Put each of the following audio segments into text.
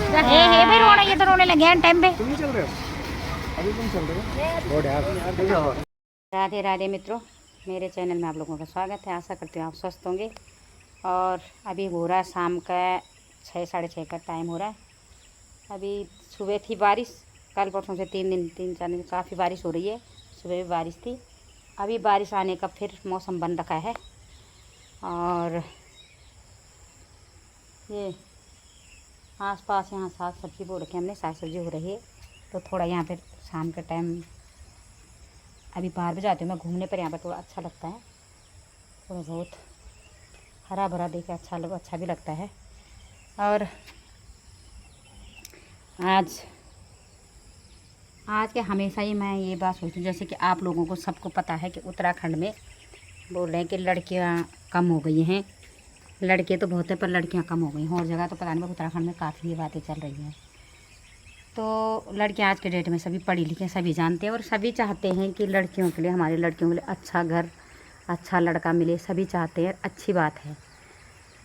हे भाई रोना, ये तो रोने लगे हैं टाइम पे। तुम ही चल रहे हो, अभी तुम चल रहे हो। राधे राधे मित्रों, मेरे चैनल में आप लोगों का स्वागत है। आशा करती हूँ आप स्वस्थ होंगे। और अभी हो रहा है शाम का 6 साढ़े 6 का टाइम हो रहा है। अभी सुबह थी बारिश, कल परसों से 3 4 दिन काफ़ी बारिश हो रही है। सुबह भी बारिश थी, अभी बारिश आने का फिर मौसम बन रखा है। और ये आसपास यहाँ साग सब्ज़ी बो रखे हमने, साग सब्ज़ी हो रही है। तो थोड़ा यहाँ पर शाम के टाइम अभी बाहर भी जाती हूँ मैं घूमने पर, यहाँ पर थोड़ा अच्छा लगता है। थोड़ा बहुत हरा भरा देख के अच्छा भी लगता है। और आज के हमेशा ही मैं ये बात सोचती हूँ, जैसे कि आप लोगों को सबको पता है कि उत्तराखंड में बोल रहे हैं कि लड़कियाँ कम हो गई हैं। लड़के तो बहुत है पर लड़कियाँ कम हो गई हैं, और जगह तो पता नहीं, पर उत्तराखंड में काफ़ी ये बातें चल रही हैं। तो लड़कियाँ आज के डेट में सभी पढ़ी लिखी, सभी जानते हैं और सभी चाहते हैं कि लड़कियों के लिए, हमारी लड़कियों के लिए अच्छा घर, अच्छा लड़का मिले, सभी चाहते हैं, अच्छी बात है।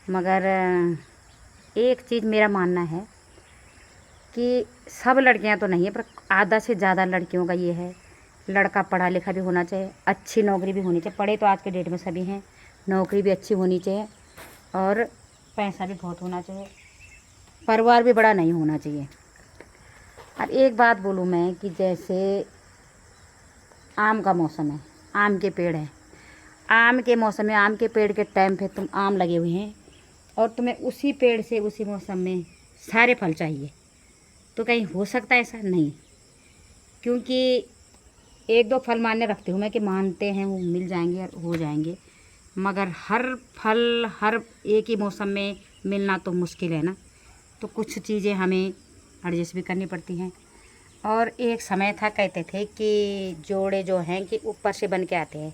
मगर एक चीज़ मेरा मानना है कि सब लड़कियां तो नहीं है, पर आधा से ज़्यादा लड़कियों का ये है, लड़का पढ़ा लिखा भी होना चाहिए, अच्छी नौकरी भी होनी चाहिए। पढ़े तो आज के डेट में सभी हैं, नौकरी भी अच्छी होनी चाहिए और पैसा भी बहुत होना चाहिए, परिवार भी बड़ा नहीं होना चाहिए। अब एक बात बोलूँ मैं कि जैसे आम का मौसम है, आम के पेड़ हैं, आम के मौसम में आम के पेड़ के टाइम पे तुम आम लगे हुए हैं और तुम्हें उसी पेड़ से उसी मौसम में सारे फल चाहिए, तो कहीं हो सकता है ऐसा? नहीं। क्योंकि एक दो फल मानने रखते हूँ मैं कि मानते हैं वो मिल जाएंगे और हो जाएंगे, मगर हर फल हर एक ही मौसम में मिलना तो मुश्किल है ना। तो कुछ चीज़ें हमें एडजस्ट भी करनी पड़ती हैं। और एक समय था कहते थे कि जोड़े जो हैं कि ऊपर से बन के आते हैं,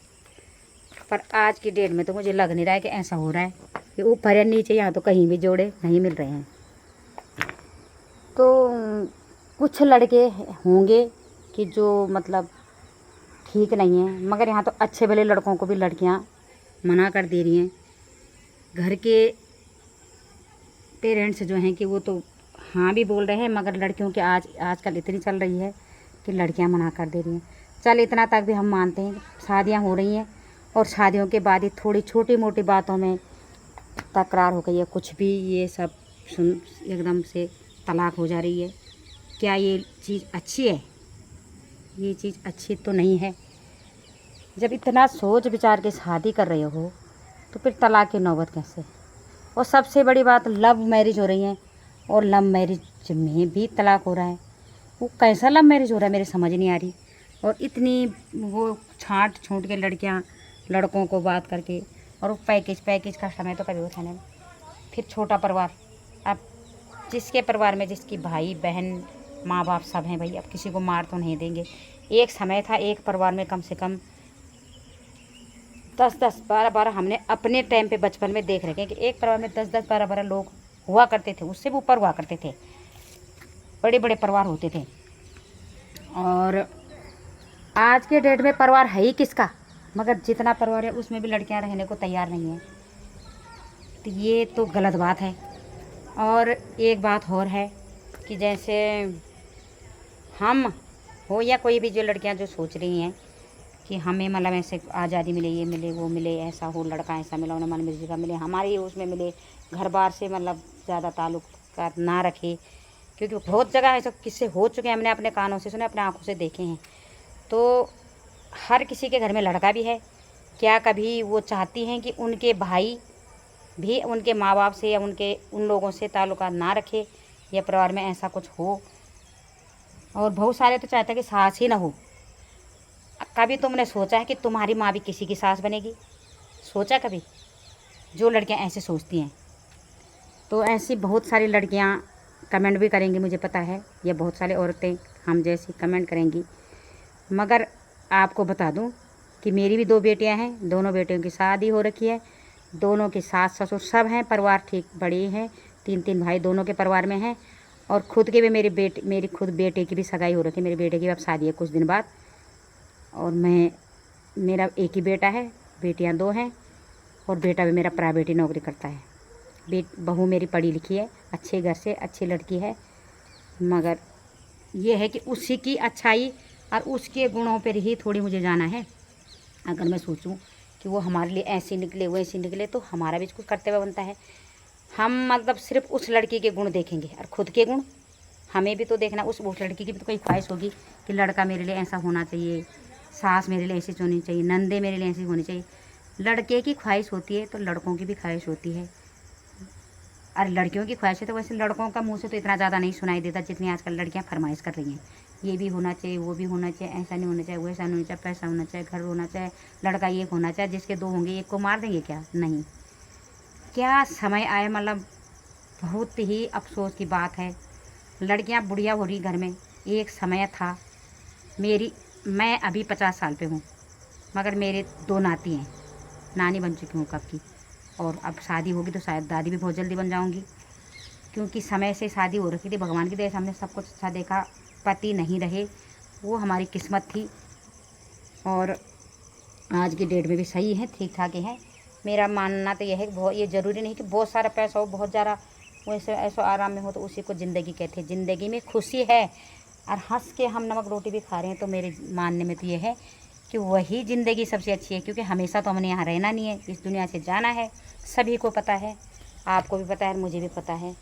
पर आज की डेट में तो मुझे लग नहीं रहा है कि ऐसा हो रहा है कि ऊपर या नीचे, यहाँ तो कहीं भी जोड़े नहीं मिल रहे हैं। तो कुछ लड़के होंगे कि जो मतलब ठीक नहीं हैं, मगर यहाँ तो अच्छे भले लड़कों को भी लड़कियाँ मना कर दे रही हैं। घर के पेरेंट्स जो हैं कि वो तो हाँ भी बोल रहे हैं, मगर लड़कियों की आजकल इतनी चल रही है कि लड़कियाँ मना कर दे रही हैं। चल इतना तक भी हम मानते हैं, शादियाँ हो रही हैं और शादियों के बाद ही थोड़ी छोटी मोटी बातों में तकरार हो गई है, कुछ भी ये सब सुन एकदम से तलाक हो जा रही है। क्या ये चीज़ अच्छी है? ये चीज़ अच्छी तो नहीं है। जब इतना सोच विचार के शादी कर रहे हो तो फिर तलाक की नौबत कैसे? और सबसे बड़ी बात, लव मैरिज हो रही है और लव मैरिज में भी तलाक हो रहा है। वो कैसा लव मैरिज हो रहा है मेरे समझ नहीं आ रही। और इतनी वो छांट छूट के लड़कियां लड़कों को बात करके, और वो पैकेज का समय तो कभी होता नहीं। फिर छोटा परिवार, अब जिसके परिवार में जिसकी भाई बहन माँ बाप सब हैं भाई, अब किसी को मार तो नहीं देंगे। एक समय था एक परिवार में कम से कम 10 12 हमने अपने टाइम पे बचपन में देख रखे हैं कि एक परिवार में 10 12 लोग हुआ करते थे, उससे भी ऊपर हुआ करते थे, बड़े बड़े परिवार होते थे। और आज के डेट में परिवार है ही किसका, मगर जितना परिवार है उसमें भी लड़कियां रहने को तैयार नहीं हैं। तो ये तो गलत बात है। और एक बात और है कि जैसे हम हो या कोई भी जो लड़कियां जो सोच रही हैं कि हमें मतलब ऐसे आज़ादी मिले, ये मिले वो मिले, ऐसा हो, लड़का ऐसा मिला उन्हें मन मर्जी का मिले, हमारे उसमें मिले, घर बार से मतलब ज़्यादा ताल्लुक ना रखे। क्योंकि बहुत जगह ऐसा किस्से हो चुके हैं, हमने अपने कानों से सुने, अपने आँखों से देखे हैं। तो हर किसी के घर में लड़का भी है, क्या कभी वो चाहती हैं कि उनके भाई भी उनके माँ बाप से या उन लोगों से ताल्लुकात ना रखे, या परिवार में ऐसा कुछ हो? और बहुत सारे तो चाहते हैं कि सास ही ना हो। कभी तुमने सोचा है कि तुम्हारी माँ भी किसी की सास बनेगी? सोचा कभी? जो लड़कियां ऐसे सोचती हैं, तो ऐसी बहुत सारी लड़कियां कमेंट भी करेंगी, मुझे पता है, या बहुत सारी औरतें हम जैसी कमेंट करेंगी। मगर आपको बता दूं कि मेरी भी 2 बेटियां हैं, दोनों बेटियों की शादी हो रखी है, दोनों के सास ससुर सब हैं, परिवार ठीक बड़े हैं, 3 भाई दोनों के परिवार में हैं। और खुद के भी मेरी खुद बेटे की भी सगाई हो रखी है, मेरे बेटे की अब शादी है कुछ दिन बाद। और मेरा एक ही बेटा है, बेटियां 2 हैं, और बेटा भी मेरा प्राइवेट ही नौकरी करता है। बहू मेरी पढ़ी लिखी है, अच्छे घर से अच्छी लड़की है, मगर ये है कि उसी की अच्छाई और उसके गुणों पर ही थोड़ी मुझे जाना है। अगर मैं सोचूं कि वो हमारे लिए ऐसे निकले वैसे निकले तो हमारा भी कुछ कर्तव्य बनता है। हम मतलब सिर्फ उस लड़की के गुण देखेंगे और खुद के गुण हमें भी तो देखना। उस लड़की की भी तो कोई ख्वाहिश होगी कि लड़का मेरे लिए ऐसा होना चाहिए, सास मेरे लिए ऐसी होनी चाहिए, नंदे मेरे लिए ऐसी होनी चाहिए। लड़के की ख्वाहिश होती है तो लड़कों की भी ख्वाहिश होती है, और लड़कियों की ख्वाहिश है तो वैसे लड़कों का मुंह से तो इतना ज़्यादा नहीं सुनाई देता जितनी आजकल लड़कियां फरमाइश कर रही हैं। ये भी होना चाहिए, वो भी होना चाहिए, ऐसा नहीं होना चाहिए, वैसा नहीं होना चाहिए, पैसा होना चाहिए, घर होना चाहिए, लड़का ये होना चाहिए। जिसके दो होंगे एक को मार देंगे क्या? नहीं। क्या समय आया, मतलब बहुत ही अफसोस की बात है। लड़कियां बुढ़िया हो रही घर में। एक समय था मैं अभी 50 साल पे हूँ, मगर मेरे 2 नाती हैं, नानी बन चुकी हूँ कब की। और अब शादी होगी तो शायद दादी भी बहुत जल्दी बन जाऊँगी, क्योंकि समय से शादी हो रखी थी। भगवान की दया से हमने सब कुछ अच्छा देखा। पति नहीं रहे, वो हमारी किस्मत थी। और आज की डेट में भी सही है, ठीक ठाक ही है। मेरा मानना तो यह है कि बहुत, ये ज़रूरी नहीं कि बहुत सारा पैसा हो, बहुत ज़्यादा वैसे ऐसा आराम में हो तो उसी को ज़िंदगी कहते हैं। ज़िंदगी में खुशी है और हंस के हम नमक रोटी भी खा रहे हैं, तो मेरे मानने में तो ये है कि वही ज़िंदगी सबसे अच्छी है। क्योंकि हमेशा तो हमने यहाँ रहना नहीं है, इस दुनिया से जाना है, सभी को पता है, आपको भी पता है, मुझे भी पता है।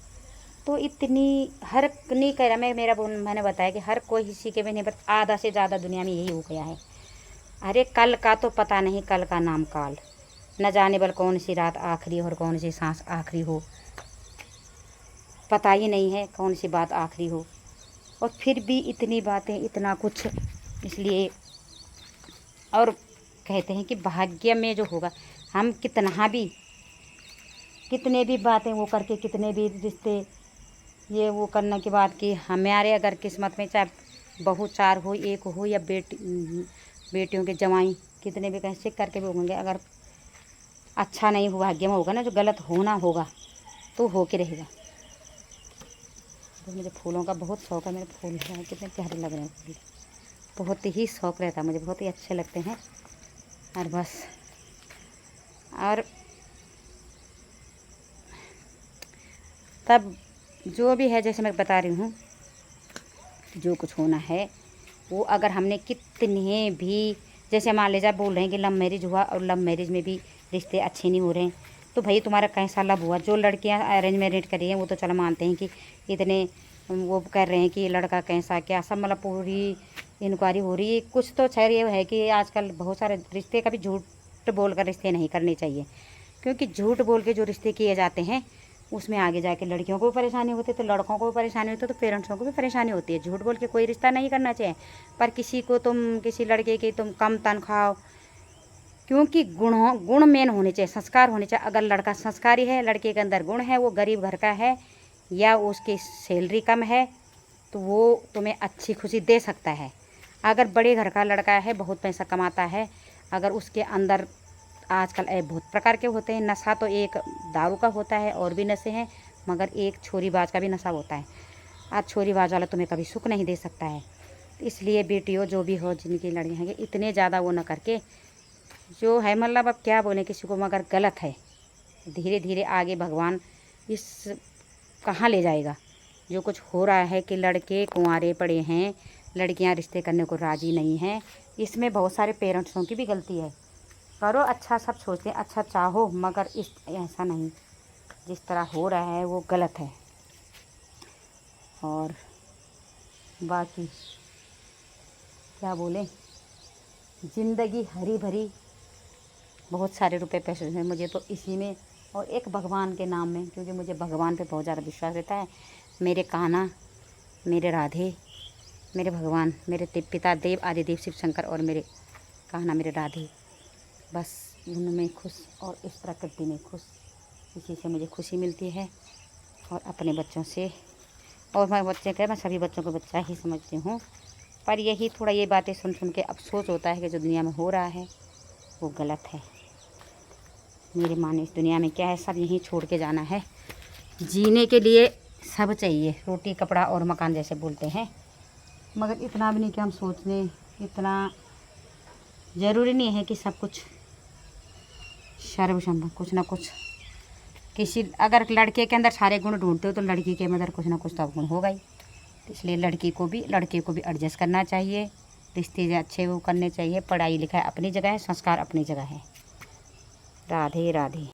तो इतनी हर नहीं कह रहा मैंने बताया कि हर कोई किसी के भी नहीं, पर आधा से ज़्यादा दुनिया में यही हो गया है। अरे कल का तो पता नहीं, कल का नाम काल, न जाने बल कौन सी रात आखिरी और कौन सी सांस आखिरी हो, पता ही नहीं है कौन सी बात आखिरी हो। और फिर भी इतनी बातें, इतना कुछ, इसलिए और कहते हैं कि भाग्य में जो होगा, हम कितने भी बातें वो करके, कितने भी रिश्ते ये वो करने के बाद कि हमारे अगर किस्मत में चाहे बहू 4 हो, 1 हो, या बेटियों के जवाई कितने भी कैसे करके भी होंगे, अगर अच्छा नहीं हुआ, भाग्य में होगा ना, जो गलत होना होगा तो हो के रहेगा। तो मुझे फूलों का बहुत शौक़ है। मेरे फूल हैं, कितने प्यारे लग रहे हैं फूल, बहुत ही शौक़ रहता है मुझे, बहुत ही अच्छे लगते हैं। और बस, और तब जो भी है, जैसे मैं बता रही हूँ, जो कुछ होना है वो, अगर हमने कितने भी, जैसे मान लीजिए बोल रहे हैं कि लव मैरिज हुआ और लव मैरिज में भी रिश्ते अच्छे नहीं हो रहे हैं, तो भाई तुम्हारा कैसा लव हुआ? जो लड़कियां अरेंज मैरिज कर रही हैं वो तो चलो मानते हैं कि इतने वो कर रहे हैं कि लड़का कैसा क्या सब, मतलब पूरी इंक्वायरी हो रही है। कुछ तो खैर ये है कि आजकल बहुत सारे रिश्ते कभी झूठ बोल कर रिश्ते नहीं करने चाहिए, क्योंकि झूठ बोल के जो रिश्ते किए जाते हैं उसमें आगे जाके लड़कियों को भी परेशानी होती है, तो लड़कों को भी परेशानी होती है, तो पेरेंट्सों को भी परेशानी होती है। झूठ बोल के कोई रिश्ता नहीं करना चाहिए। पर किसी लड़के की तुम कम तनख्वाह, क्योंकि गुण मेन होने चाहिए, संस्कार होने चाहिए। अगर लड़का संस्कारी है, लड़के के अंदर गुण है, वो गरीब घर का है या उसकी सैलरी कम है, तो वो तुम्हें अच्छी खुशी दे सकता है। अगर बड़े घर का लड़का है, बहुत पैसा कमाता है, अगर उसके अंदर आजकल बहुत प्रकार के होते हैं। नशा तो एक दारू का होता है, और भी नशे हैं, मगर एक छोरीबाज का भी नशा होता है। आज छोरीबाज वाला तुम्हें कभी सुख नहीं दे सकता है। इसलिए बेटियों, जो भी हो, जिनकी लड़कियाँ हैं, इतने ज़्यादा वो न करके, जो है मतलब अब क्या बोलें किसी को, मगर गलत है। धीरे धीरे आगे भगवान इस कहाँ ले जाएगा। जो कुछ हो रहा है कि लड़के कुंवारे पड़े हैं, लड़कियां रिश्ते करने को राज़ी नहीं हैं, इसमें बहुत सारे पेरेंट्सों की भी गलती है। करो अच्छा, सब सोचते हैं अच्छा चाहो, मगर ऐसा नहीं, जिस तरह हो रहा है वो गलत है। और बाकी क्या बोलें, ज़िंदगी हरी भरी, बहुत सारे रुपए पैसे हैं मुझे तो इसी में, और एक भगवान के नाम में, क्योंकि मुझे भगवान पे बहुत ज़्यादा विश्वास रहता है। मेरे कान्हा, मेरे राधे, मेरे भगवान, मेरे पिता देव आदिदेव शिव शंकर, और मेरे कान्हा, मेरे राधे, बस उनमें खुश और इस प्रकृति में खुश, इसी से मुझे खुशी मिलती है। और अपने बच्चों से, और मैं बच्चे क्या, मैं सभी बच्चों को बच्चा ही समझती हूँ। पर यही थोड़ा ये बातें सुन सुन के अफसोस होता है कि जो दुनिया में हो रहा है वो गलत है। मेरे माने इस दुनिया में क्या है, सब यहीं छोड़ के जाना है। जीने के लिए सब चाहिए, रोटी कपड़ा और मकान जैसे बोलते हैं, मगर इतना भी नहीं कि हम सोच लें। इतना ज़रूरी नहीं है कि सब कुछ सर्वसंभव, कुछ ना कुछ किसी, अगर लड़के के अंदर सारे गुण ढूंढते हो तो लड़की के अंदर कुछ ना कुछ तो गुण होगा ही। इसलिए लड़के को भी एडजस्ट करना चाहिए, रिश्ते अच्छे वो करने चाहिए। पढ़ाई लिखाई अपनी जगह है, संस्कार अपनी जगह है। राधे राधे।